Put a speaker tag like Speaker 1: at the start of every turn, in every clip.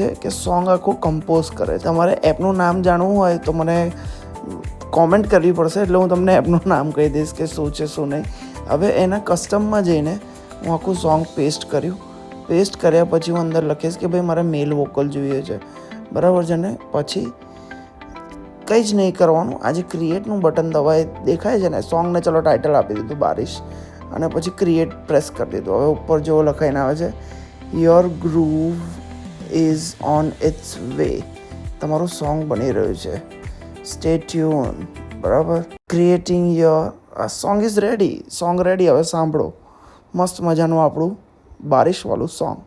Speaker 1: છે કે સોંગ આખું કમ્પોઝ કરે. તમારે એપનું નામ જાણવું હોય તો મને કોમેન્ટ કરવી પડશે, એટલે હું તમને એપનું નામ કહી દઈશ કે શું છે શું નહીં. હવે એના કસ્ટમમાં જઈને હું આખું સોંગ પેસ્ટ કર્યું. પેસ્ટ કર્યા પછી હું અંદર લખીશ કે ભાઈ મારે મેલ વોકલ જોઈએ છે, બરાબર છે ને. પછી કંઈ જ નહીં કરવાનું, આ જે ક્રિએટનું બટન દબાય દેખાય છે ને, સોંગને ચલો ટાઇટલ આપી દીધું બારિશ, અને પછી ક્રિએટ પ્રેસ કરી દીધું. હવે ઉપર જેવો લખાઈને આવે છે your groove is on it's way, તમારું સોંગ બની રહ્યું છે, સ્ટે ટ્યુન, બરાબર. Creating your song is ready, song ready. હવે સાંભળો મસ્ત મજાનું આપણું બારિશવાળું સોંગ.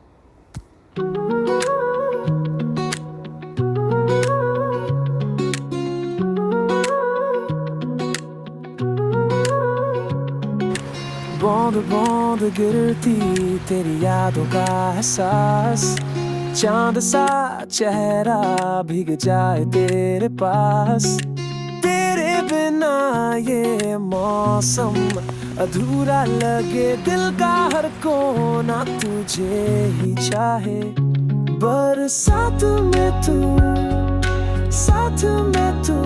Speaker 2: बूंद बूंद गिरती तेरी यादों का एहसास, चांद सा चेहरा भीग जाए तेरे पास, तेरे बिना ये मौसम अधूरा लगे, दिल का हर कोना तुझे ही चाहे, बरसात में तू साथ में तू,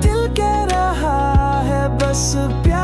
Speaker 2: दिल कह रहा है बस प्यार